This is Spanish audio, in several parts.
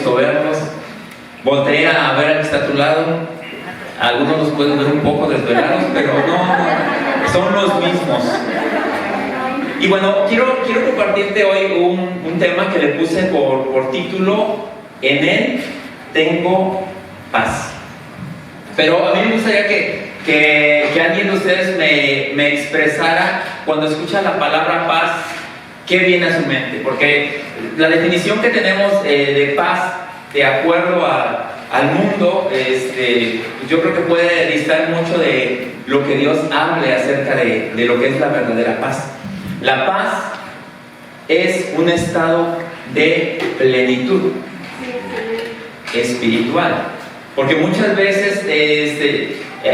gusto verlos. Voltea a ver al que está a tu lado. Algunos los pueden ver un poco desvelados, pero no, son los mismos. Y bueno, quiero compartirte hoy un tema que le puse por título: en Él tengo paz. Pero a mí me gustaría que alguien de ustedes me expresara, cuando escucha la palabra paz, ¿qué viene a su mente? Porque la definición que tenemos de paz, de acuerdo al mundo, yo creo que puede distar mucho de lo que Dios hable acerca de lo que es la verdadera paz. La paz es un estado de plenitud espiritual, porque muchas veces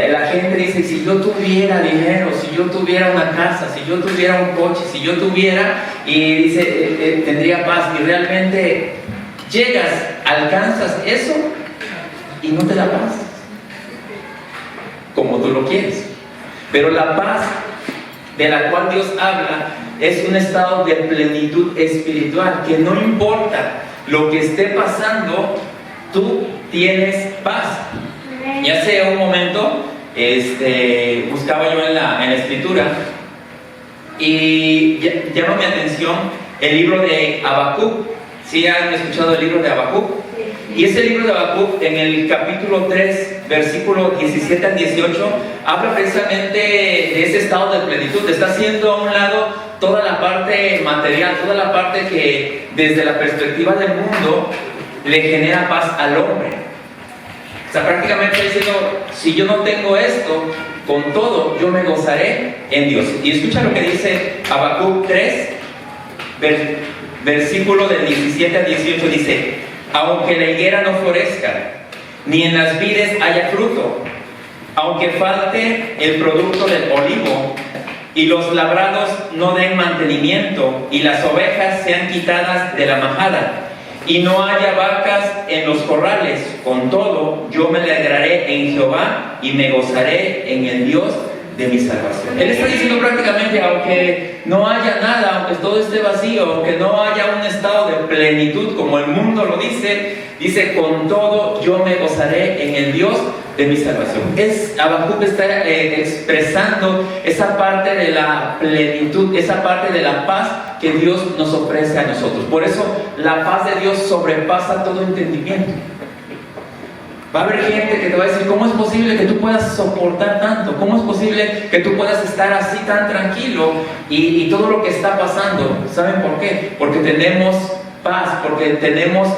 la gente dice: si yo tuviera dinero, si yo tuviera una casa, si yo tuviera un coche, si yo tuviera, y dice, tendría paz. Y realmente llegas, alcanzas eso y no te da paz como tú lo quieres. Pero la paz de la cual Dios habla es un estado de plenitud espiritual, que no importa lo que esté pasando, tú tienes paz. Y hace un momento buscaba yo en la escritura y llama mi atención el libro de Habacuc. ¿Sí han escuchado el libro de Habacuc? Y ese libro de Habacuc, en el capítulo 3, versículo 17 al 18, habla precisamente de ese estado de plenitud. Está haciendo a un lado toda la parte material, toda la parte que desde la perspectiva del mundo le genera paz al hombre. O sea, prácticamente está diciendo: si yo no tengo esto, con todo yo me gozaré en Dios. Y escucha lo que dice Habacuc 3, versículo del 17 al 18, dice: aunque la higuera no florezca, ni en las vides haya fruto, aunque falte el producto del olivo, y los labrados no den mantenimiento, y las ovejas sean quitadas de la majada, y no haya vacas en los corrales, con todo yo me alegraré en Jehová y me gozaré en el Dios de mi salvación. Él está diciendo prácticamente: aunque no haya nada, aunque todo esté vacío, aunque no haya un estado de plenitud como el mundo lo dice: con todo yo me gozaré en el Dios de mi salvación. Habacuc está expresando esa parte de la plenitud, esa parte de la paz que Dios nos ofrece a nosotros. Por eso la paz de Dios sobrepasa todo entendimiento. Va a haber gente que te va a decir: ¿cómo es posible que tú puedas soportar tanto? ¿Cómo es posible que tú puedas estar así tan tranquilo y todo lo que está pasando? ¿Saben por qué? Porque tenemos paz, porque tenemos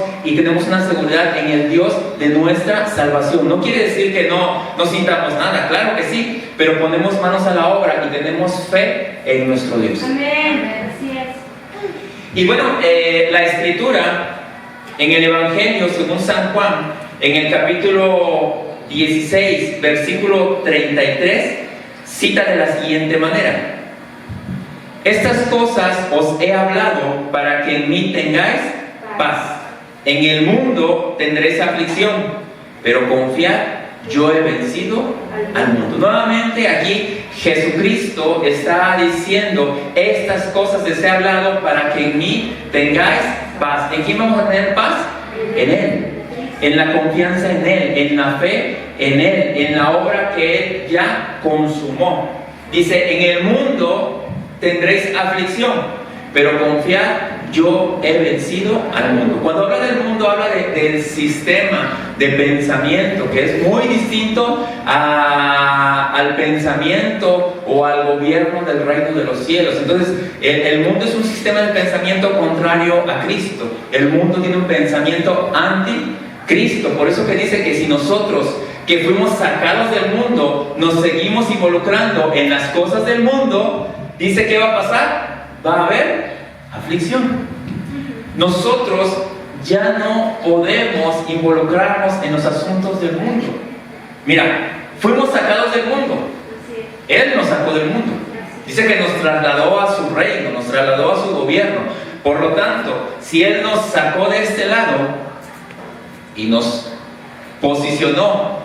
una seguridad en el Dios de nuestra salvación. No quiere decir que no sintamos nada, claro que sí, pero ponemos manos a la obra y tenemos fe en nuestro Dios. Amén, así es. Y bueno, la escritura en el Evangelio según San Juan, en el capítulo 16, versículo 33, cita de la siguiente manera: estas cosas os he hablado para que en mí tengáis paz. En el mundo tendréis aflicción, pero confiad, yo he vencido al mundo. Nuevamente aquí Jesucristo está diciendo: estas cosas les he hablado para que en mí tengáis paz. ¿En quién vamos a tener paz? En Él. En la confianza en Él, en la fe en Él, en la obra que Él ya consumó. Dice: en el mundo tendréis aflicción, pero confiad, yo he vencido al mundo. Cuando habla del mundo, habla del sistema de pensamiento, que es muy distinto al pensamiento o al gobierno del reino de los cielos. Entonces, el mundo es un sistema de pensamiento contrario a Cristo. El mundo tiene un pensamiento anti-Cristo. Por eso que dice que si nosotros, que fuimos sacados del mundo, nos seguimos involucrando en las cosas del mundo, dice: ¿qué va a pasar? Va a haber aflicción. Nosotros ya no podemos involucrarnos en los asuntos del mundo. Mira, fuimos sacados del mundo. Él nos sacó del mundo. Dice que nos trasladó a su reino, nos trasladó a su gobierno. Por lo tanto, si Él nos sacó de este lado y nos posicionó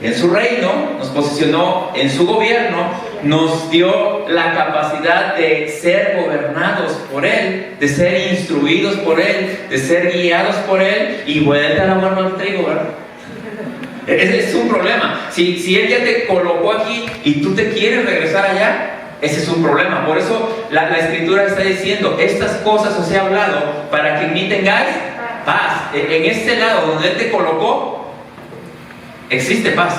en su reino, nos posicionó en su gobierno, nos dio la capacidad de ser gobernados por Él, de ser instruidos por Él, de ser guiados por Él, y vuelta a la barba al trigo, ¿verdad? Ese es un problema. Si Él ya te colocó aquí y tú te quieres regresar allá, ese es un problema. Por eso la Escritura está diciendo, estas cosas os he hablado para que en mí tengáis paz. En este lado donde Él te colocó, existe paz,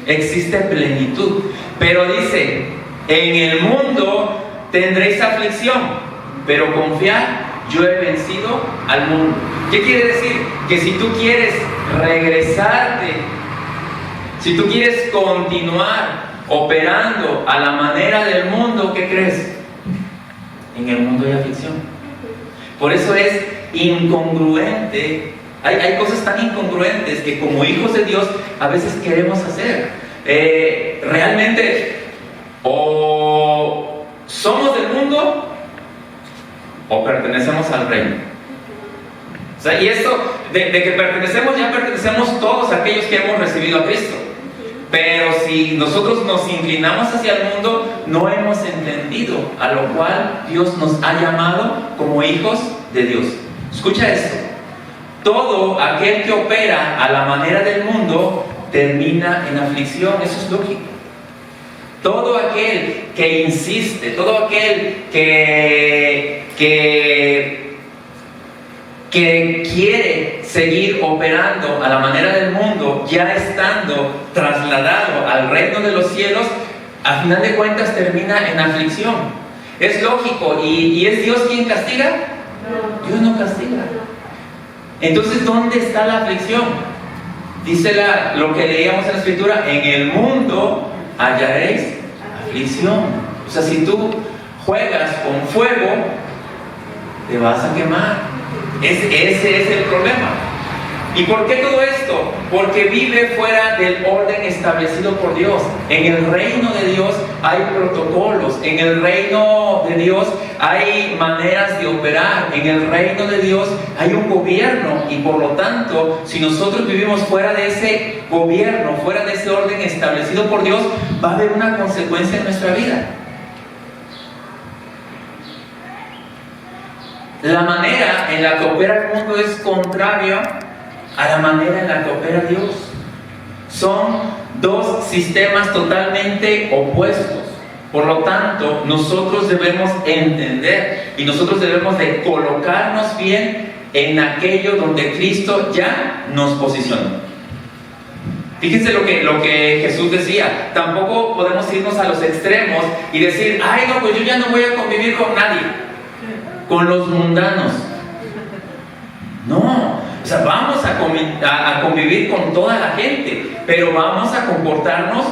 existe plenitud. Pero dice, en el mundo tendréis aflicción, pero confiad, yo he vencido al mundo. ¿Qué quiere decir? Que si tú quieres regresarte, si tú quieres continuar operando a la manera del mundo, ¿qué crees? En el mundo hay aflicción. Por eso es incongruente. Hay cosas tan incongruentes que como hijos de Dios a veces queremos hacer. Realmente o somos del mundo o pertenecemos al reino. O sea, y esto de que pertenecemos, ya pertenecemos todos aquellos que hemos recibido a Cristo. Pero si nosotros nos inclinamos hacia el mundo, no hemos entendido a lo cual Dios nos ha llamado como hijos de Dios. Escucha esto. Todo aquel que opera a la manera del mundo termina en aflicción. Eso es lógico. Todo aquel que insiste, todo aquel que quiere seguir operando a la manera del mundo, ya estando trasladado al reino de los cielos, a final de cuentas termina en aflicción. Es lógico. ¿Y es Dios quien castiga? No. Dios no castiga. Entonces, ¿dónde está la aflicción? Dice lo que leíamos en la Escritura, en el mundo hallaréis aflicción. O sea, si tú juegas con fuego, te vas a quemar. Ese es el problema. ¿Y por qué todo esto? Porque vive fuera del orden establecido por Dios. En el reino de Dios hay protocolos. En el reino de Dios hay maneras de operar. En el reino de Dios hay un gobierno. Y por lo tanto, si nosotros vivimos fuera de ese gobierno, fuera de ese orden establecido por Dios, va a haber una consecuencia en nuestra vida. La manera en la que opera el mundo es contraria a la manera en la que opera Dios. Son dos sistemas totalmente opuestos. Por lo tanto, nosotros debemos entender y nosotros debemos de colocarnos bien en aquello donde Cristo ya nos posicionó. Fíjense lo que Jesús decía. Tampoco podemos irnos a los extremos y decir, ay no, pues yo ya no voy a convivir con nadie, con los mundanos. No, o sea, vamos a convivir con toda la gente, pero vamos a comportarnos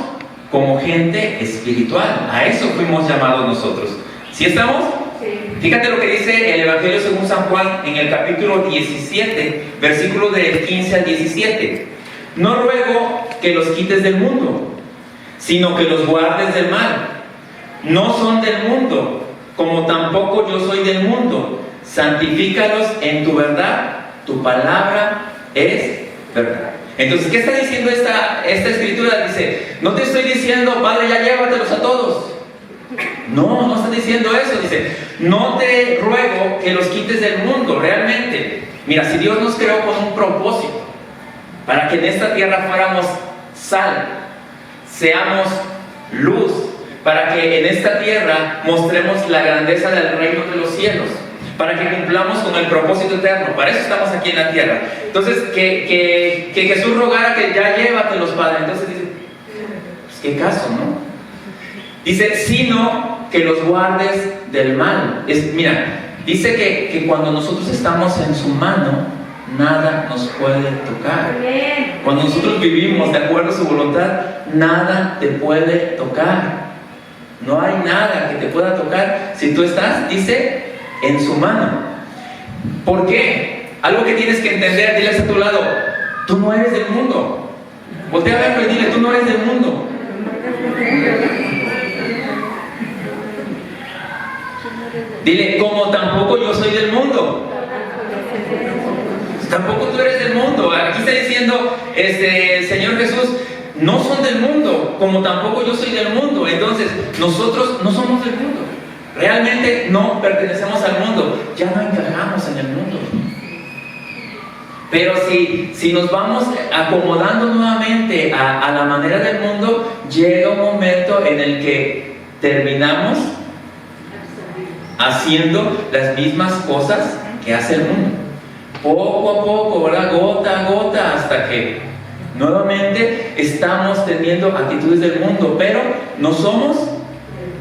como gente espiritual. A eso fuimos llamados nosotros. ¿Sí estamos? Sí. Fíjate lo que dice el Evangelio según San Juan en el capítulo 17, versículos del 15 al 17. No ruego que los quites del mundo, sino que los guardes del mal. No son del mundo, como tampoco yo soy del mundo. Santifícalos en tu verdad. Tu palabra es verdad. Entonces, ¿qué está diciendo esta escritura? Dice, no te estoy diciendo, Padre, ya llévatelos a todos. No está diciendo eso. Dice, no te ruego que los quites del mundo. Realmente, mira, si Dios nos creó con un propósito, para que en esta tierra fuéramos sal, seamos luz, para que en esta tierra mostremos la grandeza del reino de los cielos, para que cumplamos con el propósito eterno. Para eso estamos aquí en la tierra. Entonces, que Jesús rogara que ya llévatelos, Padre. Entonces dice, pues qué caso, ¿no? Dice, sino que los guardes del mal. Mira, dice que cuando nosotros estamos en su mano, nada nos puede tocar. Cuando nosotros vivimos de acuerdo a su voluntad, nada te puede tocar. No hay nada que te pueda tocar si tú estás, dice, en su mano. ¿Por qué? Algo que tienes que entender. Dile a tu lado, tú no eres del mundo. Voltea a verlo y dile, tú no eres del mundo. Dile, como tampoco yo soy del mundo. Tampoco tú eres del mundo. Aquí está diciendo el Señor Jesús, no son del mundo, como tampoco yo soy del mundo. Entonces, nosotros no somos del mundo. Realmente no pertenecemos al mundo. Ya no encajamos en el mundo. Pero si nos vamos acomodando nuevamente a la manera del mundo, llega un momento en el que terminamos haciendo las mismas cosas que hace el mundo. Poco a poco, ¿verdad? Gota a gota, hasta que nuevamente estamos teniendo actitudes del mundo, pero no somos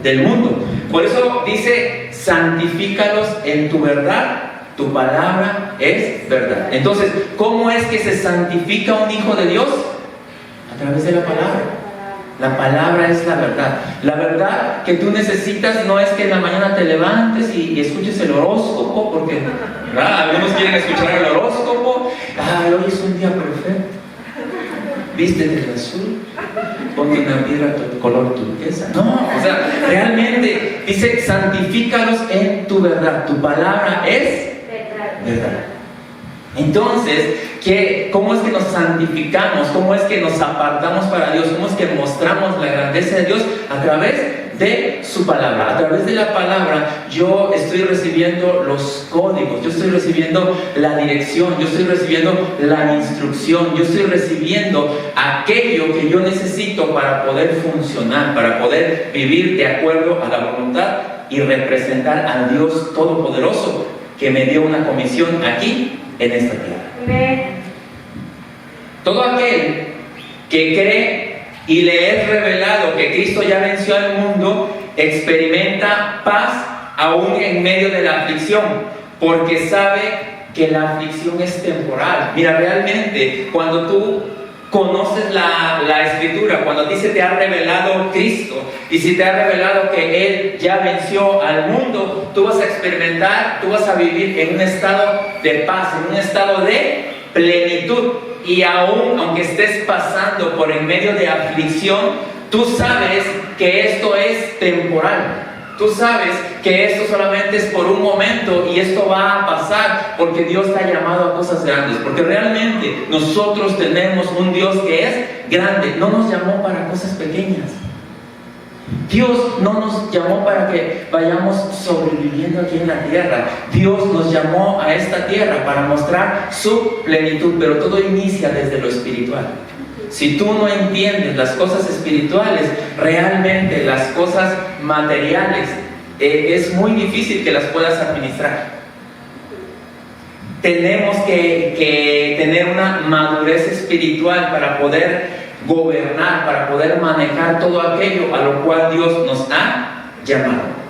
del mundo. Por eso dice, santifícalos en tu verdad, tu palabra es verdad. Entonces, ¿cómo es que se santifica un hijo de Dios? A través de la palabra. La palabra es la verdad. La verdad que tú necesitas no es que en la mañana te levantes y escuches el horóscopo, porque ¿verdad? Algunos quieren escuchar el horóscopo. Hoy es un día perfecto. Vístete de azul, ponte una piedra color turquesa. No, o sea, realmente dice, santifícalos en tu verdad. Tu palabra es verdad. Entonces, ¿cómo es que nos santificamos? ¿Cómo es que nos apartamos para Dios? ¿Cómo es que mostramos la grandeza de Dios? A través de su palabra. A través de la palabra yo estoy recibiendo los códigos, yo estoy recibiendo la dirección, yo estoy recibiendo la instrucción, yo estoy recibiendo aquello que yo necesito para poder funcionar, para poder vivir de acuerdo a la voluntad y representar al Dios Todopoderoso que me dio una comisión aquí en esta tierra. Todo aquel que cree y le es revelado que Cristo ya venció al mundo, experimenta paz aún en medio de la aflicción, porque sabe que la aflicción es temporal. Mira, realmente cuando tú conoces la Escritura, cuando a ti se te ha revelado Cristo y si te ha revelado que Él ya venció al mundo, tú vas a experimentar, tú vas a vivir en un estado de paz, en un estado de plenitud. Y aún aunque estés pasando por en medio de aflicción, tú sabes que esto es temporal. Tú sabes que esto solamente es por un momento y esto va a pasar porque Dios te ha llamado a cosas grandes. Porque realmente nosotros tenemos un Dios que es grande. No nos llamó para cosas pequeñas. Dios no nos llamó para que vayamos sobreviviendo aquí en la tierra. Dios nos llamó a esta tierra para mostrar su plenitud, pero todo inicia desde lo espiritual. Si tú no entiendes las cosas espirituales, realmente las cosas materiales, es muy difícil que las puedas administrar. Tenemos que tener una madurez espiritual para poder gobernar, para poder manejar todo aquello a lo cual Dios nos ha llamado.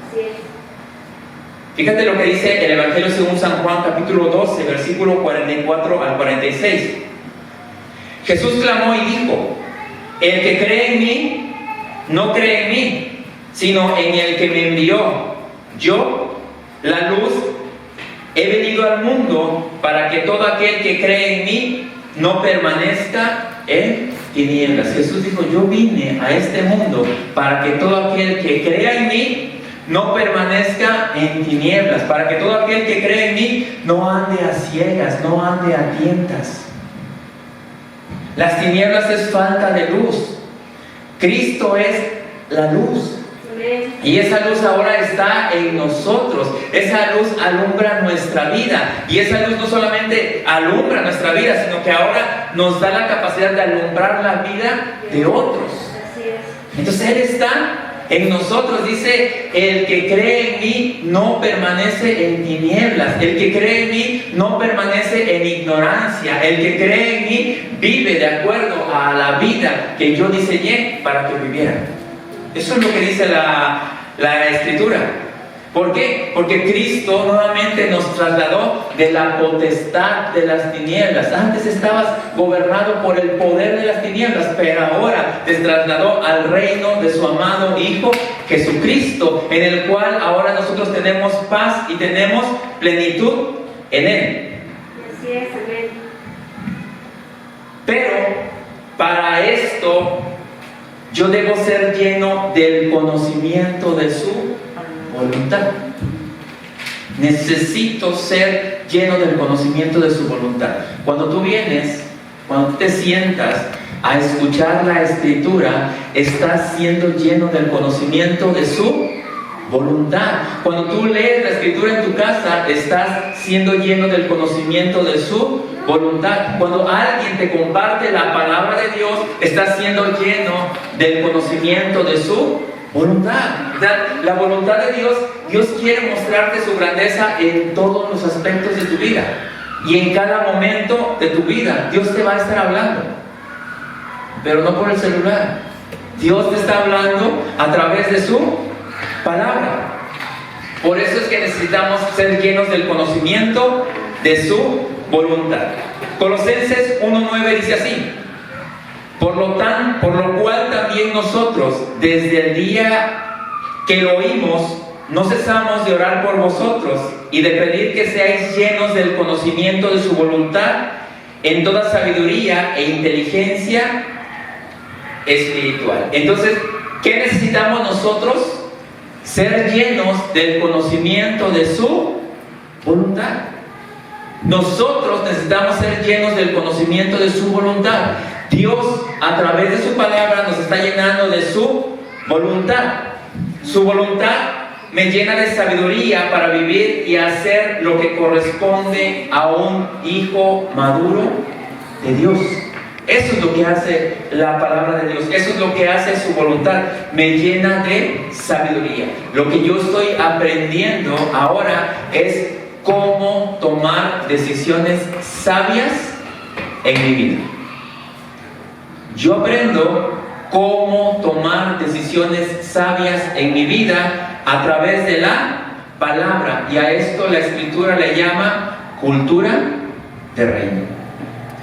Fíjate lo que dice el Evangelio según San Juan, capítulo 12, versículo 44 al 46. Jesús clamó y dijo: el que cree en mí, no cree en mí, sino en el que me envió. Yo, la luz, he venido al mundo para que todo aquel que cree en mí no permanezca en tinieblas. Jesús dijo: yo vine a este mundo para que todo aquel que crea en mí no permanezca en tinieblas, para que todo aquel que cree en mí no ande a ciegas, no ande a tientas. Las tinieblas es falta de luz. Cristo es la luz. Y esa luz ahora está en nosotros. Esa luz alumbra nuestra vida. Y esa luz no solamente alumbra nuestra vida, sino que ahora nos da la capacidad de alumbrar la vida de otros. Entonces Él está en nosotros. Dice: el que cree en mí no permanece en tinieblas. El que cree en mí no permanece en ignorancia. El que cree en mí vive de acuerdo a la vida que yo diseñé para que viviera. Eso es lo que dice la Escritura. ¿Por qué? Porque Cristo nuevamente nos trasladó de la potestad de las tinieblas. Antes estabas gobernado por el poder de las tinieblas, pero ahora te trasladó al reino de su amado Hijo Jesucristo, en el cual ahora nosotros tenemos paz y tenemos plenitud en Él. Así es, amén. Pero para esto yo debo ser lleno del conocimiento de su voluntad. Necesito ser lleno del conocimiento de su voluntad. Cuando tú vienes, cuando te sientas, a escuchar la Escritura, estás siendo lleno del conocimiento de su voluntad. Cuando tú lees la Escritura en tu casa, estás siendo lleno del conocimiento de su voluntad. Cuando alguien te comparte la palabra de Dios, estás siendo lleno del conocimiento de su voluntad. La voluntad de Dios, Dios quiere mostrarte su grandeza en todos los aspectos de tu vida. Y en cada momento de tu vida, Dios te va a estar hablando. Pero no por el celular. Dios te está hablando a través de su palabra. Por eso es que necesitamos ser llenos del conocimiento de su voluntad. Colosenses 1:9 dice así: por lo cual también nosotros, desde el día que lo oímos, no cesamos de orar por vosotros y de pedir que seáis llenos del conocimiento de su voluntad en toda sabiduría e inteligencia espiritual. Entonces, ¿qué necesitamos nosotros? Ser llenos del conocimiento de su voluntad. Nosotros necesitamos ser llenos del conocimiento de su voluntad. Dios, a través de su palabra, nos está llenando de su voluntad. Su voluntad me llena de sabiduría para vivir y hacer lo que corresponde a un hijo maduro de Dios. Eso es lo que hace la palabra de Dios. Eso es lo que hace su voluntad. Me llena de sabiduría. Lo que yo estoy aprendiendo ahora es cómo tomar decisiones sabias en mi vida. Yo aprendo cómo tomar decisiones sabias en mi vida a través de la palabra. Y a esto la Escritura le llama cultura de reino.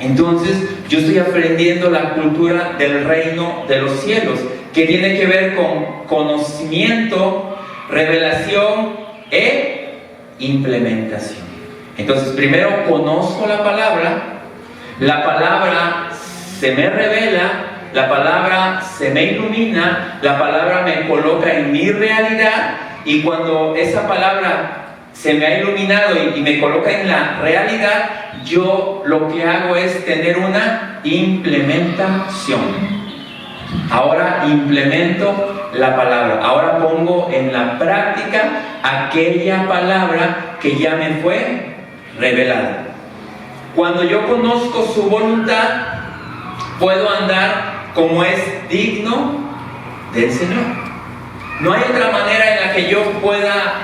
Entonces, yo estoy aprendiendo la cultura del reino de los cielos, que tiene que ver con conocimiento, revelación e implementación. Entonces, primero conozco la palabra se me revela, la palabra se me ilumina, la palabra me coloca en mi realidad, y cuando esa palabra se me ha iluminado y me coloca en la realidad, yo lo que hago es tener una implementación. Ahora implemento la palabra, ahora pongo en la práctica aquella palabra que ya me fue revelada. Cuando yo conozco su voluntad, puedo andar como es digno del Señor. No hay otra manera en la que yo pueda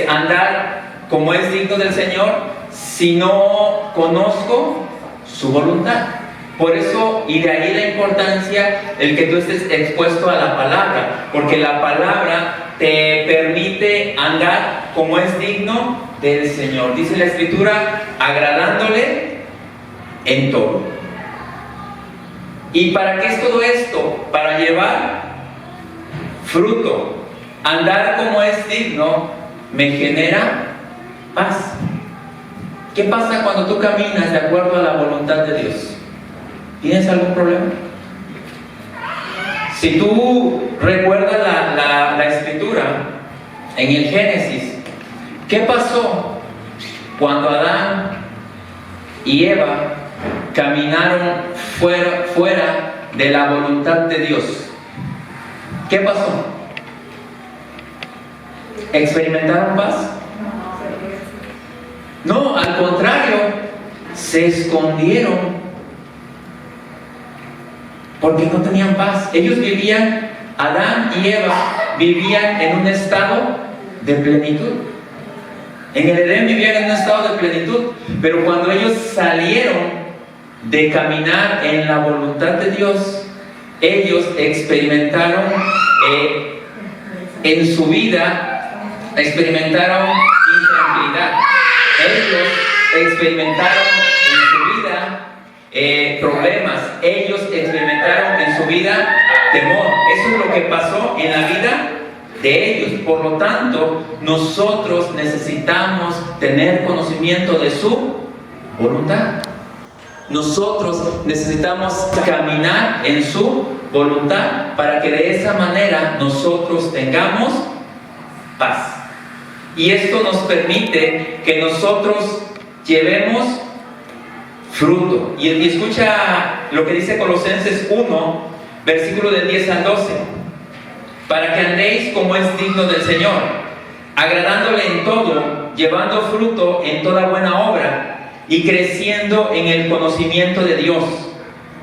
andar como es digno del Señor si no conozco su voluntad. Por eso, y de ahí la importancia el que tú estés expuesto a la palabra, porque la palabra te permite andar como es digno del Señor. Dice la Escritura, agradándole en todo. ¿Y para qué es todo esto? Para llevar fruto. Andar como es digno me genera paz. ¿Qué pasa cuando tú caminas de acuerdo a la voluntad de Dios? ¿Tienes algún problema? Si tú recuerdas la Escritura en el Génesis, ¿qué pasó cuando Adán y Eva caminaron fuera de la voluntad de Dios? ¿Qué pasó? ¿Experimentaron paz? No, al contrario, se escondieron porque no tenían paz. Ellos vivían, Adán y Eva vivían en un estado de plenitud. En el Edén vivían en un estado de plenitud, pero cuando ellos salieron de caminar en la voluntad de Dios, ellos experimentaron en su vida, experimentaron intranquilidad. Ellos experimentaron en su vida problemas. Ellos experimentaron en su vida temor. Eso es lo que pasó en la vida de ellos. Por lo tanto, nosotros necesitamos tener conocimiento de su voluntad. Nosotros necesitamos caminar en su voluntad para que de esa manera nosotros tengamos paz. Y esto nos permite que nosotros llevemos fruto. Y escucha lo que dice Colosenses 1, versículo del 10 al 12. Para que andéis como es digno del Señor, agradándole en todo, llevando fruto en toda buena obra y creciendo en el conocimiento de Dios,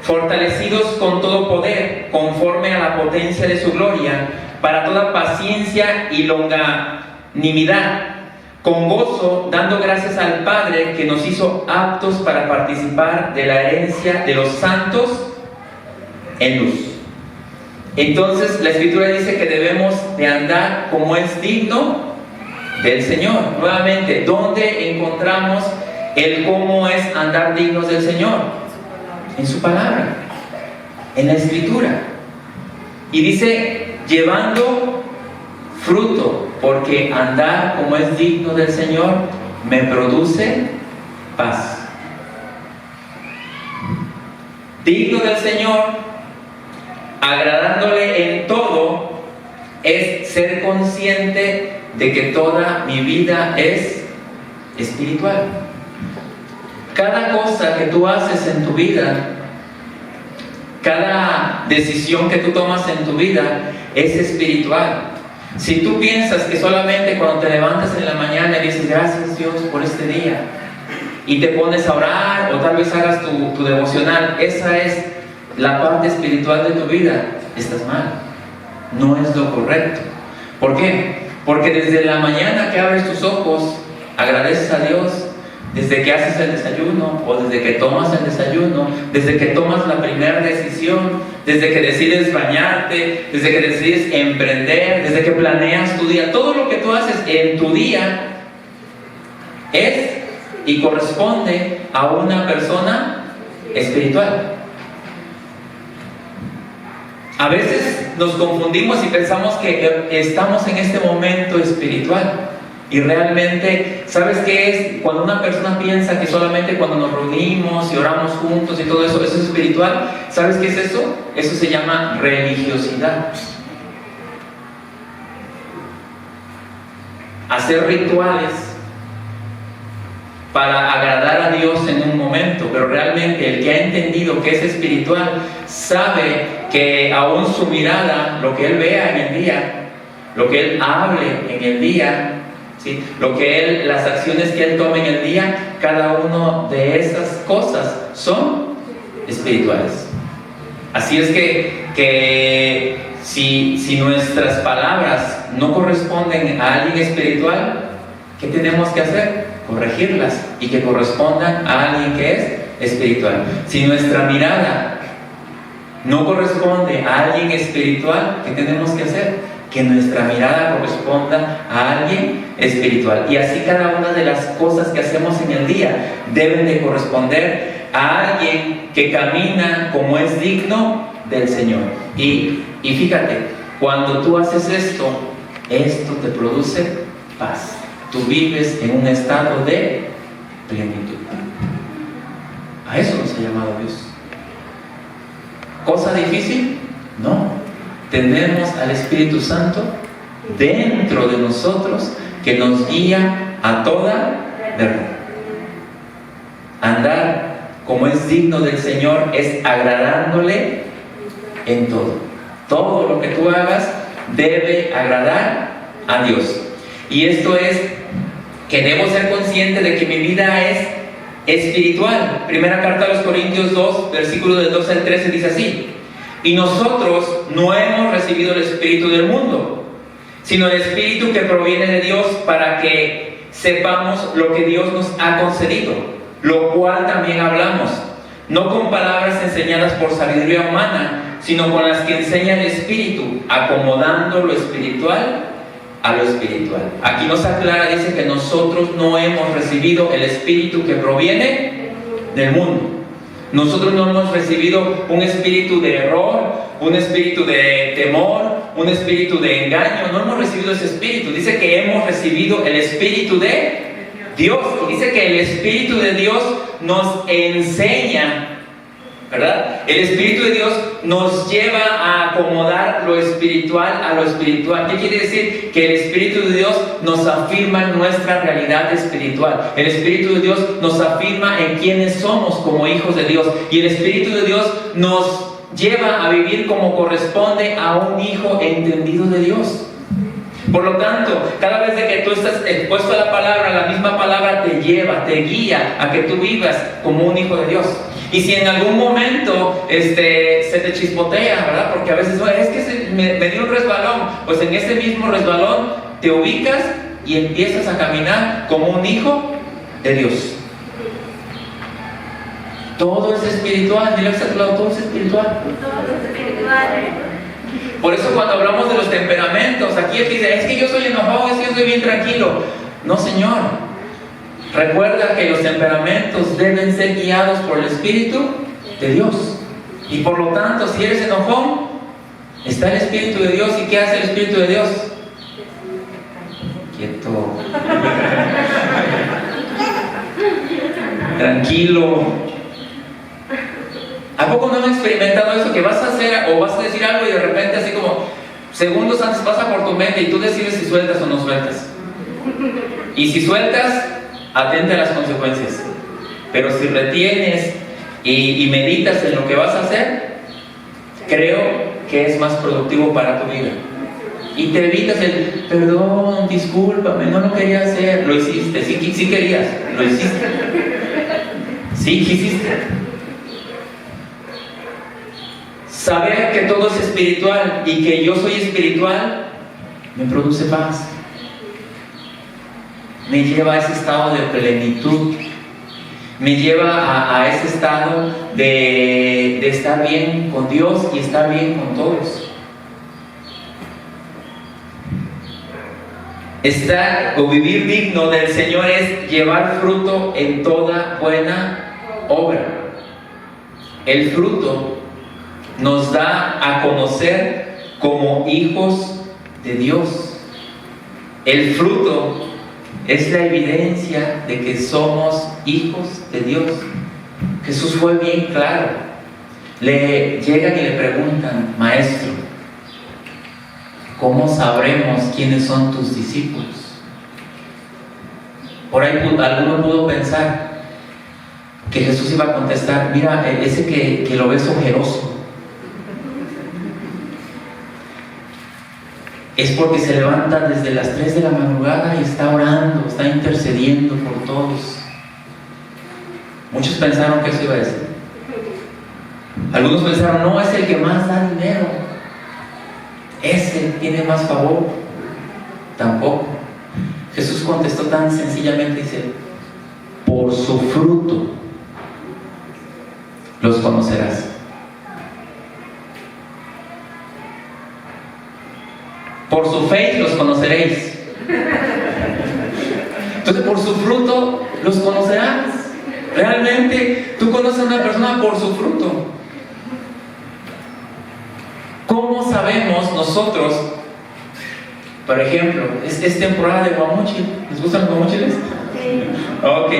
fortalecidos con todo poder, conforme a la potencia de su gloria, para toda paciencia y longanimidad, con gozo, dando gracias al Padre que nos hizo aptos para participar de la herencia de los santos en luz. Entonces la Escritura dice que debemos de andar como es digno del Señor. Nuevamente, ¿dónde encontramos el cómo es andar dignos del Señor? En su palabra, en la Escritura. Y dice, llevando fruto, porque andar como es digno del Señor me produce paz. Digno del Señor, agradándole en todo, es ser consciente de que toda mi vida es espiritual. Cada cosa que tú haces en tu vida, cada decisión que tú tomas en tu vida es espiritual. Si tú piensas que solamente cuando te levantas en la mañana y dices gracias Dios por este día y te pones a orar o tal vez hagas tu devocional, esa es la parte espiritual de tu vida, estás mal. No es lo correcto. ¿Por qué? Porque desde la mañana que abres tus ojos, agradeces a Dios. Desde que haces el desayuno o desde que tomas el desayuno, desde que tomas la primera decisión, desde que decides bañarte, desde que decides emprender, desde que planeas tu día, todo lo que tú haces en tu día es y corresponde a una persona espiritual. A veces nos confundimos y pensamos que estamos en este momento espiritual. Y realmente, ¿sabes qué es? Cuando una persona piensa que solamente cuando nos reunimos y oramos juntos y todo eso, eso es espiritual, ¿sabes qué es eso? Eso se llama religiosidad. Hacer rituales para agradar a Dios en un momento, pero realmente el que ha entendido que es espiritual sabe que aún su mirada, lo que él vea en el día, lo que él hable en el día, ¿sí? Las acciones que él tome en el día, cada una de esas cosas son espirituales. Así es que si nuestras palabras no corresponden a alguien espiritual, ¿qué tenemos que hacer? Corregirlas y que correspondan a alguien que es espiritual. Si nuestra mirada no corresponde a alguien espiritual, ¿qué tenemos que hacer? Que nuestra mirada corresponda a alguien espiritual. Y así cada una de las cosas que hacemos en el día deben de corresponder a alguien que camina como es digno del Señor. Y fíjate, cuando tú haces esto te produce paz. Tú vives en un estado de plenitud. A eso nos ha llamado Dios. ¿Cosa difícil? No. Tenemos al Espíritu Santo dentro de nosotros que nos guía a toda verdad. Andar como es digno del Señor es agradándole en todo. Todo lo que tú hagas debe agradar a Dios. Y esto es que debo ser consciente de que mi vida es espiritual. Primera carta a los Corintios 2, versículo del 12 al 13 dice así: y nosotros no hemos recibido el espíritu del mundo, sino el espíritu que proviene de Dios, para que sepamos lo que Dios nos ha concedido, lo cual también hablamos, no con palabras enseñadas por sabiduría humana, sino con las que enseña el Espíritu, acomodando lo espiritual a lo espiritual. Aquí nos aclara, dice que nosotros no hemos recibido el espíritu que proviene del mundo. Nosotros no hemos recibido un espíritu de error, un espíritu de temor, un espíritu de engaño. No hemos recibido ese espíritu. Dice que hemos recibido el espíritu de Dios. Y dice que el espíritu de Dios nos enseña ¿verdad? El Espíritu de Dios nos lleva a acomodar lo espiritual a lo espiritual. ¿Qué quiere decir? Que el Espíritu de Dios nos afirma en nuestra realidad espiritual. El Espíritu de Dios nos afirma en quiénes somos como hijos de Dios. Y el Espíritu de Dios nos lleva a vivir como corresponde a un hijo entendido de Dios. Por lo tanto, cada vez de que tú estás expuesto a la palabra, la misma palabra te lleva, te guía a que tú vivas como un hijo de Dios. Y si en algún momento se te chispotea, ¿verdad? Porque a veces, es que me dio un resbalón. Pues en ese mismo resbalón te ubicas y empiezas a caminar como un hijo de Dios. Todo es espiritual, dile a tu lado, todo es espiritual. Todo es espiritual. Por eso cuando hablamos de los temperamentos, aquí dice, es que yo soy enojado, es que yo soy bien tranquilo. No, Señor. Recuerda que los temperamentos deben ser guiados por el Espíritu de Dios. Y por lo tanto, si eres enojón, está el Espíritu de Dios. ¿Y qué hace el Espíritu de Dios? Quieto. Tranquilo. ¿A poco no han experimentado eso? Que vas a hacer o vas a decir algo y de repente así como segundos antes pasa por tu mente y tú decides si sueltas o no sueltas. Y si sueltas, atente a las consecuencias. Pero si retienes y meditas en lo que vas a hacer, creo que es más productivo para tu vida. Y te evitas el perdón, discúlpame, no lo quería hacer. Lo hiciste, sí querías, lo hiciste. Sí quisiste. Saber que todo es espiritual y que yo soy espiritual me produce paz. Me lleva a ese estado de plenitud. Me lleva a ese estado de estar bien con Dios y estar bien con todos. Estar o vivir digno del Señor es llevar fruto en toda buena obra. El fruto nos da a conocer como hijos de Dios. El fruto es la evidencia de que somos hijos de Dios. Jesús fue bien claro. Le llegan y le preguntan, Maestro, ¿cómo sabremos quiénes son tus discípulos? Por ahí alguno pudo pensar que Jesús iba a contestar, mira, ese que lo ves ojeroso, es porque se levanta desde las 3 de la madrugada y está orando, está intercediendo por todos. Muchos pensaron que eso iba a decir. Algunos pensaron, no, es el que más da dinero, ese tiene más favor. Tampoco. Jesús contestó tan sencillamente, dice, por su fruto los conocerás. Por su fe los conoceréis. Entonces, por su fruto los conocerás. Realmente, tú conoces a una persona por su fruto. ¿Cómo sabemos nosotros? Por ejemplo, es temporada de guamuchil. ¿Les gustan los guamuchiles? Sí. Ok.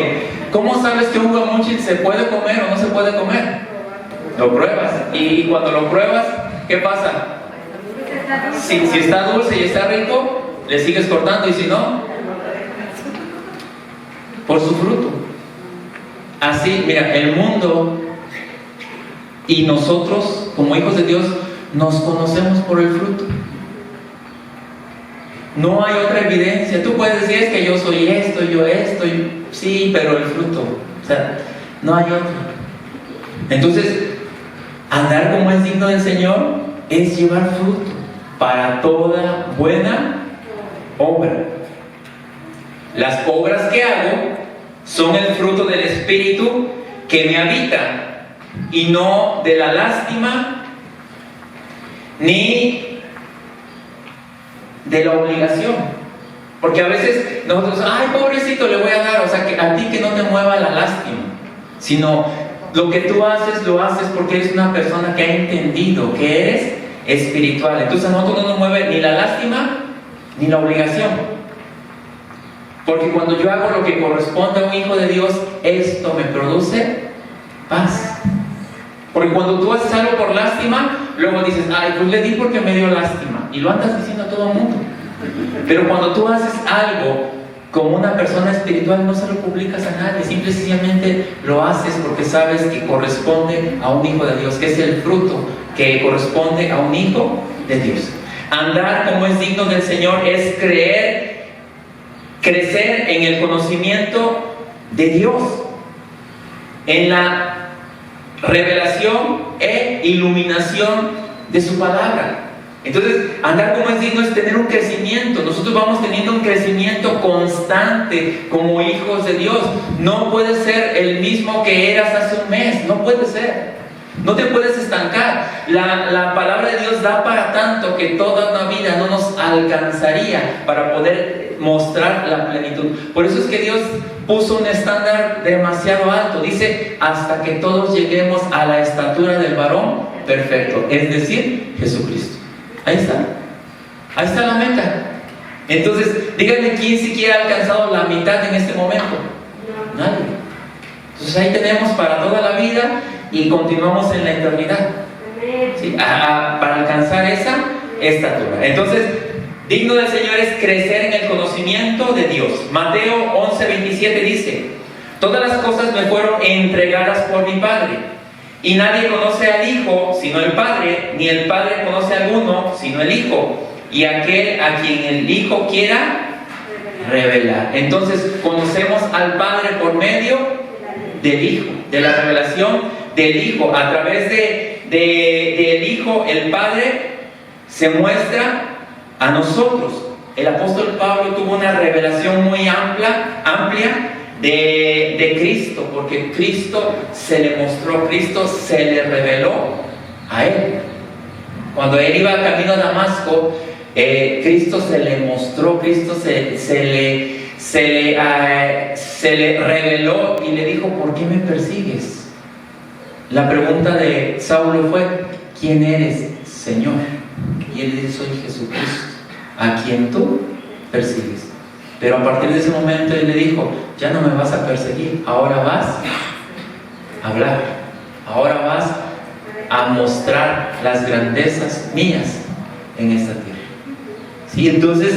¿Cómo sabes que un guamuchil se puede comer o no se puede comer? Lo pruebas. Y cuando lo pruebas, ¿qué pasa? Si está dulce y está rico, le sigues cortando, y si no, por su fruto. Así, mira, el mundo y nosotros, como hijos de Dios, nos conocemos por el fruto. No hay otra evidencia. Tú puedes decir, es que yo soy esto, sí, pero el fruto, o sea, no hay otro. Entonces, andar como es digno del Señor es llevar fruto para toda buena obra. Las obras que hago son el fruto del Espíritu que me habita y no de la lástima ni de la obligación. Porque a veces nosotros, ay, pobrecito, le voy a dar, o sea, que a ti que no te mueva la lástima, sino lo que tú haces, lo haces porque eres una persona que ha entendido que eres espiritual. Entonces a nosotros no nos mueve ni la lástima ni la obligación. Porque cuando yo hago lo que corresponde a un hijo de Dios, esto me produce paz. Porque cuando tú haces algo por lástima, luego dices, ay, pues le di porque me dio lástima. Y lo andas diciendo a todo el mundo. Pero cuando tú haces algo como una persona espiritual, no se lo publicas a nadie. Simple y sencillamente lo haces porque sabes que corresponde a un hijo de Dios, que es el fruto que corresponde a un hijo de Dios. Andar como es digno del Señor es crecer en el conocimiento de Dios, en la revelación e iluminación de su palabra. Entonces, andar como es digno es tener un crecimiento. Nosotros vamos teniendo un crecimiento constante como hijos de Dios. No puedes ser el mismo que eras hace un mes. No puede ser. No te puedes estancar. La palabra de Dios da para tanto que toda una vida no nos alcanzaría para poder mostrar la plenitud. Por eso es que Dios puso un estándar demasiado alto. Dice, hasta que todos lleguemos a la estatura del varón perfecto, es decir, Jesucristo. Ahí está. Ahí está la meta. Entonces, díganme quién siquiera ha alcanzado la mitad en este momento. Nadie. Entonces ahí tenemos para toda la vida y continuamos en la eternidad. ¿Sí? Para alcanzar esa estatura. Entonces, digno del Señor es crecer en el conocimiento de Dios. Mateo 11:27 dice, todas las cosas me fueron entregadas por mi Padre. Y nadie conoce al Hijo sino el Padre, ni el Padre conoce a alguno sino el Hijo, y aquel a quien el Hijo quiera revelar. Entonces conocemos al Padre por medio del Hijo, de la revelación del Hijo. A través del Hijo, el Padre se muestra a nosotros. El apóstol Pablo tuvo una revelación muy amplia de Cristo, porque Cristo se le mostró, Cristo se le reveló a él. Cuando él iba camino a Damasco, Cristo se le mostró, Cristo se le reveló y le dijo, ¿por qué me persigues? La pregunta de Saulo fue, ¿quién eres, Señor? Y él dice, soy Jesucristo, a quien tú persigues. Pero a partir de ese momento él le dijo, ya no me vas a perseguir, ahora vas a hablar, ahora vas a mostrar las grandezas mías en esta tierra. ¿Sí? Entonces,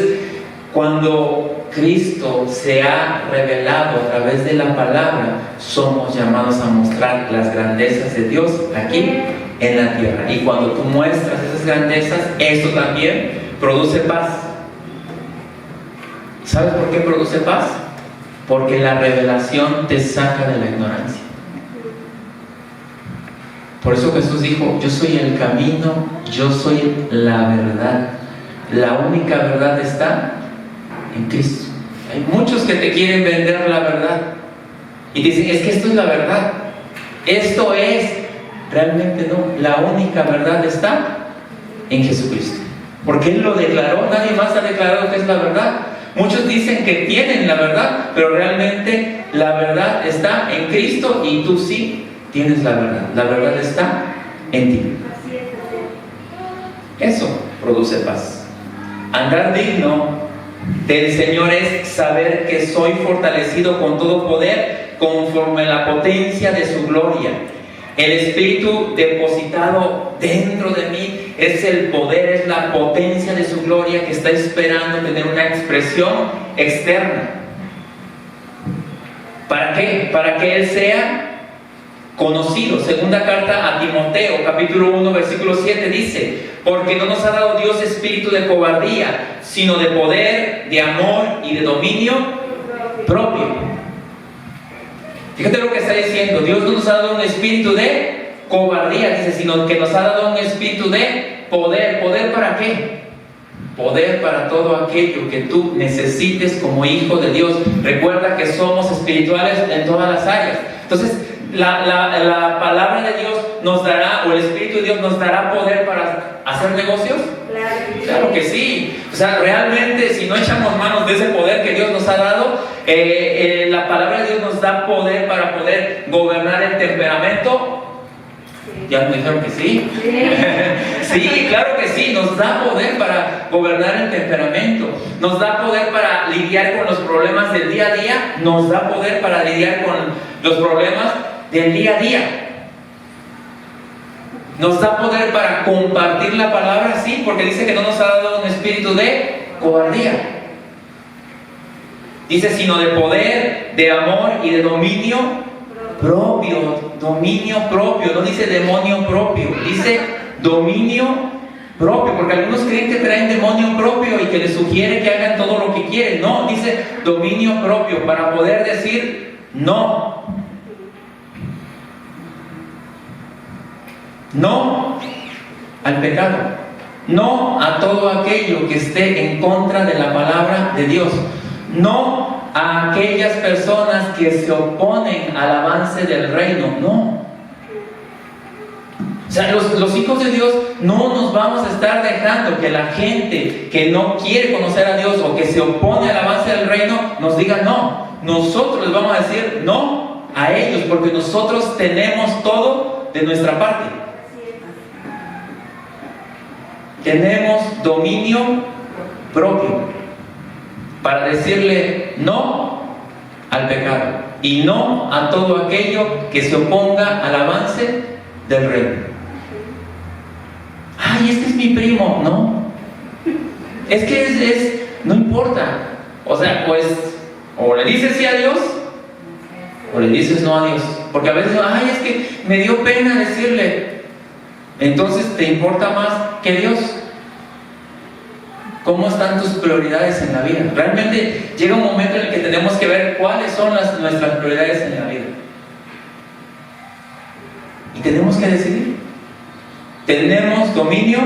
cuando Cristo se ha revelado a través de la palabra, somos llamados a mostrar las grandezas de Dios aquí en la tierra. Y cuando tú muestras esas grandezas, eso también produce paz. ¿Sabes por qué produce paz? Porque la revelación te saca de la ignorancia. Por eso Jesús dijo, yo soy el camino, yo soy la verdad. La única verdad está en Cristo. Hay muchos que te quieren vender la verdad y dicen, es que esto es la verdad, esto es. Realmente no, la única verdad está en Jesucristo, porque Él lo declaró, nadie más ha declarado que es la verdad. Muchos dicen que tienen la verdad, pero realmente la verdad está en Cristo y tú sí tienes la verdad está en ti. Eso produce paz. Andar digno del Señor es saber que soy fortalecido con todo poder conforme a la potencia de su gloria. El Espíritu depositado dentro de mí es el poder, es la potencia de su gloria que está esperando tener una expresión externa. ¿Para qué? Para que Él sea conocido. Segunda carta a Timoteo, capítulo 1, versículo 7 dice, porque no nos ha dado Dios espíritu de cobardía, sino de poder, de amor y de dominio propio. Fíjate lo que está diciendo. Dios no nos ha dado un espíritu de cobardía, dice, sino que nos ha dado un espíritu de poder. ¿Poder para qué? Poder para todo aquello que tú necesites como hijo de Dios. Recuerda que somos espirituales en todas las áreas. Entonces, la palabra de Dios nos dará, o el Espíritu de Dios nos dará poder para hacer negocios. Claro que sí. O sea, realmente si no echamos manos de ese poder que Dios nos ha dado, la palabra de Dios nos da poder para poder gobernar el temperamento. Ya me dijeron que sí. Sí, claro que sí, nos da poder para gobernar el temperamento, nos da poder para lidiar con los problemas del día a día, nos da poder para lidiar con los problemas del día a día. Nos da poder para compartir la palabra, sí, porque dice que no nos ha dado un espíritu de cobardía. Dice, sino de poder, de amor y de dominio propio. Dominio propio, no dice demonio propio, dice dominio propio, porque algunos creen que traen demonio propio y que les sugiere que hagan todo lo que quieren. No, dice dominio propio, para poder decir no. No al pecado, no a todo aquello que esté en contra de la palabra de Dios, no a aquellas personas que se oponen al avance del reino, no. O sea, los hijos de Dios no nos vamos a estar dejando que la gente que no quiere conocer a Dios o que se opone al avance del reino nos diga no. Nosotros les vamos a decir no a ellos, porque nosotros tenemos todo de nuestra parte. Tenemos dominio propio para decirle no al pecado y no a todo aquello que se oponga al avance del reino. Ay, este es mi primo, no. Es que no importa. O sea, pues, o le dices sí a Dios, o le dices no a Dios. Porque a veces, ay, es que me dio pena decirle. Entonces, ¿te importa más que Dios? ¿Cómo están tus prioridades en la vida? Realmente llega un momento en el que tenemos que ver cuáles son nuestras prioridades en la vida. Y tenemos que decidir. Tenemos dominio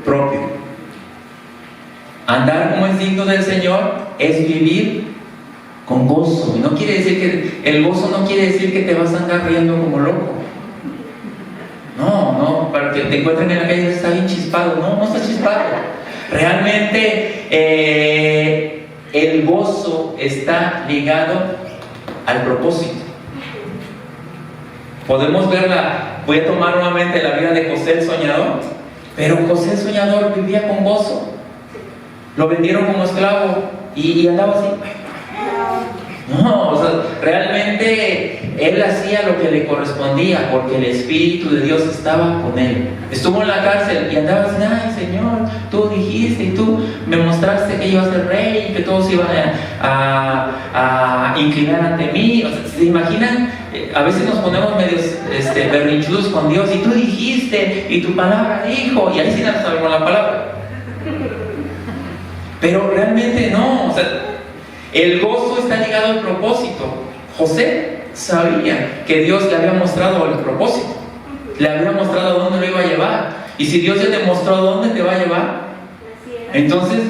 propio. Andar como es digno del Señor es vivir con gozo. Y no quiere decir que el gozo no quiere decir que te vas a andar riendo como loco. No, para que te encuentren en la calle está bien chispado. No está chispado. Realmente el gozo está ligado al propósito. Podemos verla, voy a tomar nuevamente la vida de José el soñador, pero José el soñador vivía con gozo. Lo vendieron como esclavo y andaba así. No, o sea, realmente él hacía lo que le correspondía porque el Espíritu de Dios estaba con él. Estuvo en la cárcel y andaba así, ay Señor, tú dijiste y tú me mostraste que iba a ser rey y que todos iban a inclinar ante mí. O sea, ¿se imaginan? A veces nos ponemos medios berrinchudos con Dios y tú dijiste y tu palabra dijo, y ahí sí no sabemos la palabra. Pero realmente no, o sea, el gozo está ligado al propósito. José sabía que Dios le había mostrado el propósito, le había mostrado dónde lo iba a llevar. Y si Dios ya te mostró dónde te va a llevar, entonces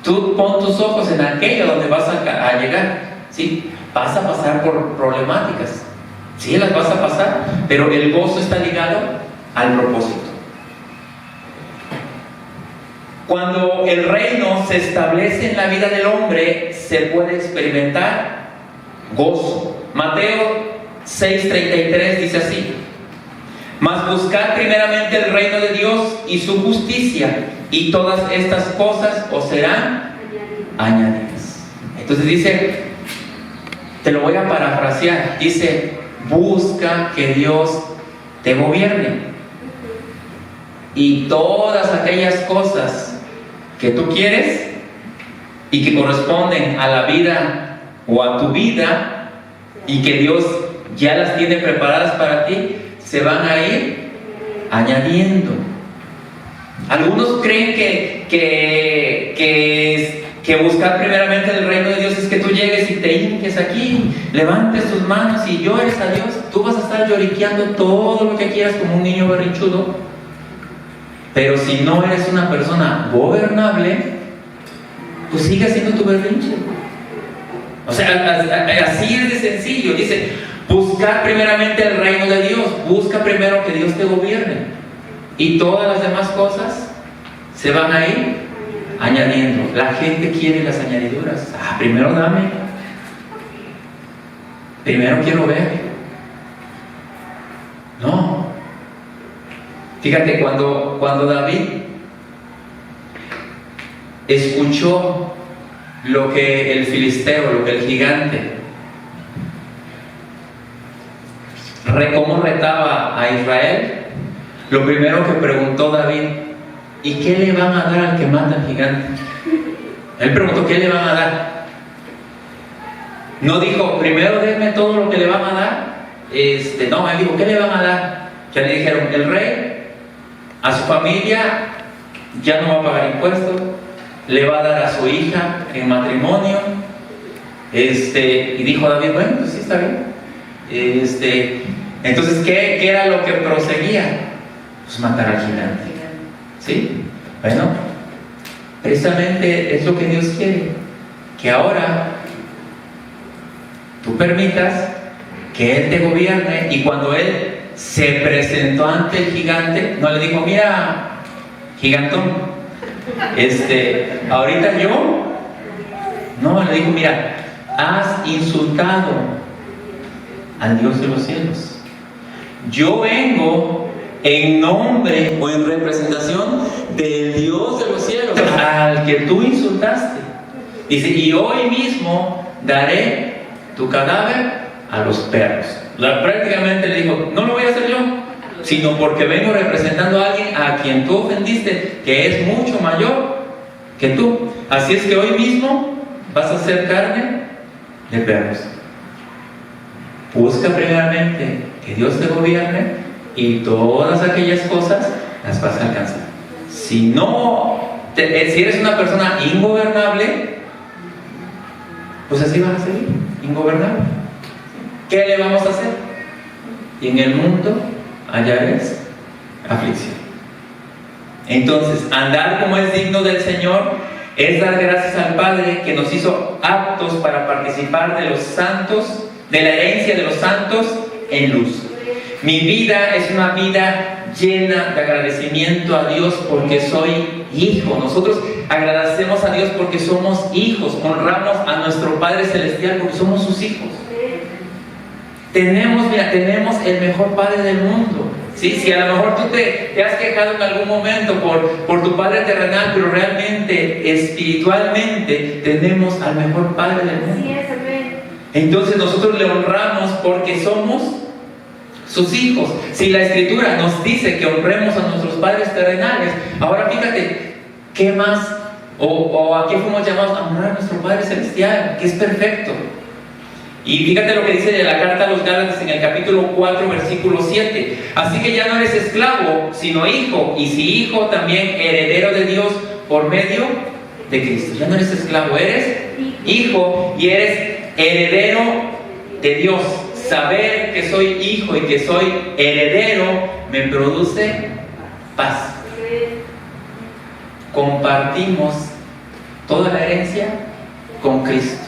tú pon tus ojos en aquello donde vas a llegar. ¿Sí? Vas a pasar por problemáticas, sí, las vas a pasar, pero el gozo está ligado al propósito. Cuando el reino se establece en la vida del hombre, se puede experimentar gozo. Mateo 6:33 dice así: mas buscad primeramente el reino de Dios y su justicia, y todas estas cosas os serán añadidas. Entonces dice, te lo voy a parafrasear, dice, busca que Dios te gobierne, y todas aquellas cosas que tú quieres y que corresponden a la vida o a tu vida y que Dios ya las tiene preparadas para ti, se van a ir añadiendo. Algunos creen que buscar primeramente el reino de Dios es que tú llegues y te hinques aquí, levantes tus manos y llores a Dios. Tú vas a estar lloriqueando todo lo que quieras como un niño berrinchudo. Pero si no eres una persona gobernable, pues sigue haciendo tu berrinche. O sea, así es de sencillo. Dice, buscar primeramente el reino de Dios. Busca primero que Dios te gobierne. Y todas las demás cosas se van a ir añadiendo. La gente quiere las añadiduras. Primero dame. Primero quiero ver. No. Fíjate, cuando David escuchó lo que el filisteo, lo que el gigante, cómo retaba a Israel, lo primero que preguntó David: ¿y qué le van a dar al que mata al gigante? Él preguntó: ¿qué le van a dar? No dijo: primero denme todo lo que le van a dar. No, él dijo: ¿qué le van a dar? Ya le dijeron: el rey a su familia ya no va a pagar impuestos, le va a dar a su hija en matrimonio. Y dijo David: bueno, pues sí, está bien. Entonces, ¿qué era lo que proseguía? Pues matar al gigante. ¿Sí? Bueno, precisamente es lo que Dios quiere, que ahora tú permitas que Él te gobierne. Y cuando Él se presentó ante el gigante, no le dijo: mira, gigantón, ahorita yo, no, le dijo: mira, has insultado al Dios de los cielos. Yo vengo en nombre o en representación del Dios de los cielos, al que tú insultaste. Dice: y hoy mismo daré tu cadáver a los perros. Prácticamente le dijo: no lo voy a hacer yo, sino porque vengo representando a alguien a quien tú ofendiste, que es mucho mayor que tú. Así es que hoy mismo vas a hacer carne de perros. Busca primeramente que Dios te gobierne y todas aquellas cosas las vas a alcanzar. Si eres una persona ingobernable, pues así vas a seguir, ingobernable. ¿Qué le vamos a hacer? Y en el mundo hallaréis aflicción. Entonces, andar como es digno del Señor es dar gracias al Padre que nos hizo aptos para participar de los santos, de la herencia de los santos en luz. Mi vida es una vida llena de agradecimiento a Dios porque soy hijo. Nosotros agradecemos a Dios porque somos hijos. Honramos a nuestro Padre Celestial porque somos sus hijos. Tenemos el mejor Padre del mundo. ¿Sí? Si a lo mejor tú te has quejado en algún momento por tu Padre terrenal, pero realmente, espiritualmente, tenemos al mejor Padre del mundo. Entonces nosotros le honramos porque somos sus hijos. Si la Escritura nos dice que honremos a nuestros padres terrenales, ahora fíjate, ¿qué más? ¿O a qué fuimos llamados? A honrar a nuestro Padre Celestial, que es perfecto. Y fíjate lo que dice de la carta a los Gálatas en el capítulo 4, versículo 7. Así que ya no eres esclavo, sino hijo, y si hijo, también heredero de Dios por medio de Cristo. Ya no eres esclavo, eres hijo y eres heredero de Dios. Saber que soy hijo y que soy heredero me produce paz. Compartimos toda la herencia con Cristo.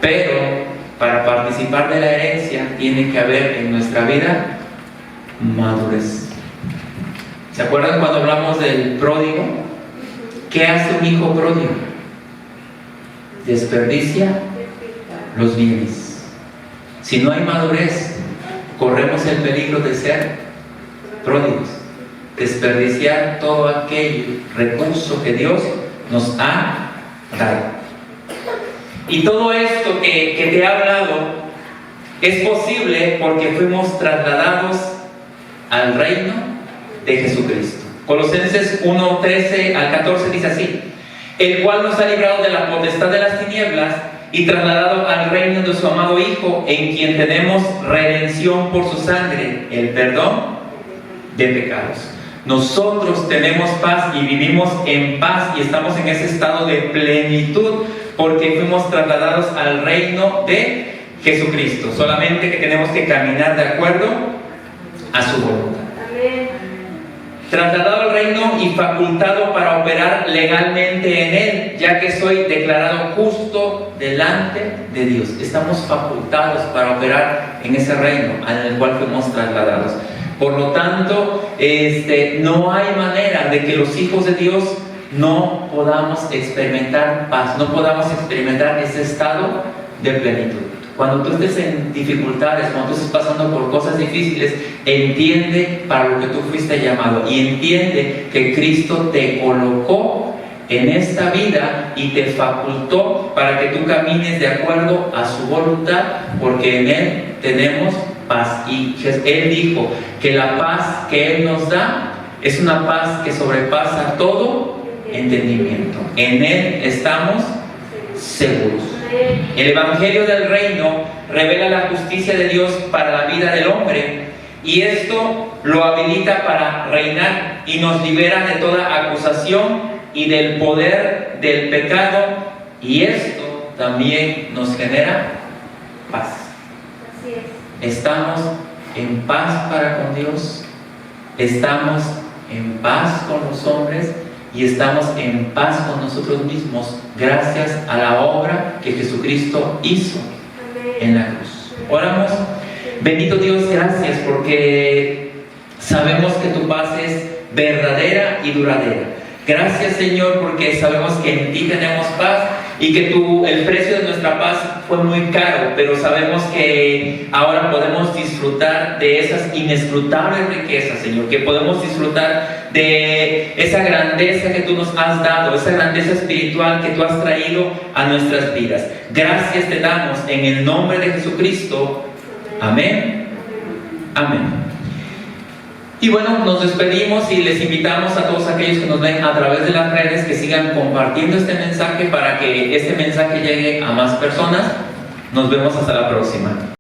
Pero para participar de la herencia tiene que haber en nuestra vida madurez. ¿Se acuerdan cuando hablamos del pródigo? ¿Qué hace un hijo pródigo? Desperdicia los bienes. Si no hay madurez, corremos el peligro de ser pródigos, desperdiciar todo aquel recurso que Dios nos ha dado. Y todo esto que te he hablado es posible porque fuimos trasladados al reino de Jesucristo. Colosenses 1, 13 al 14 dice así: el cual nos ha librado de la potestad de las tinieblas y trasladado al reino de su amado Hijo, en quien tenemos redención por su sangre, el perdón de pecados. Nosotros tenemos paz y vivimos en paz y estamos en ese estado de plenitud porque fuimos trasladados al reino de Jesucristo. Solamente que tenemos que caminar de acuerdo a su voluntad. Trasladado al reino y facultado para operar legalmente en él, ya que soy declarado justo delante de Dios. Estamos facultados para operar en ese reino en el cual fuimos trasladados. Por lo tanto, no hay manera de que los hijos de Dios no podamos experimentar paz, no podamos experimentar ese estado de plenitud. Cuando tú estés en dificultades, cuando tú estés pasando por cosas difíciles, entiende para lo que tú fuiste llamado y entiende que Cristo te colocó en esta vida y te facultó para que tú camines de acuerdo a su voluntad, porque en Él tenemos paz. Y Él dijo que la paz que Él nos da es una paz que sobrepasa todo entendimiento. En Él estamos seguros. El Evangelio del Reino revela la justicia de Dios para la vida del hombre, y esto lo habilita para reinar y nos libera de toda acusación y del poder del pecado, y esto también nos genera paz. Estamos en paz para con Dios, estamos en paz con los hombres y estamos en paz con nosotros mismos gracias a la obra que Jesucristo hizo en la cruz. Oramos. Bendito Dios, gracias porque sabemos que tu paz es verdadera y duradera. Gracias, Señor, porque sabemos que en ti tenemos paz y que el precio de nuestra paz fue muy caro, pero sabemos que ahora podemos disfrutar de esas inescrutables riquezas, Señor, que podemos disfrutar de esa grandeza que tú nos has dado, esa grandeza espiritual que tú has traído a nuestras vidas. Gracias te damos en el nombre de Jesucristo. Amén. Amén. Y bueno, nos despedimos y les invitamos a todos aquellos que nos ven a través de las redes que sigan compartiendo este mensaje para que este mensaje llegue a más personas. Nos vemos hasta la próxima.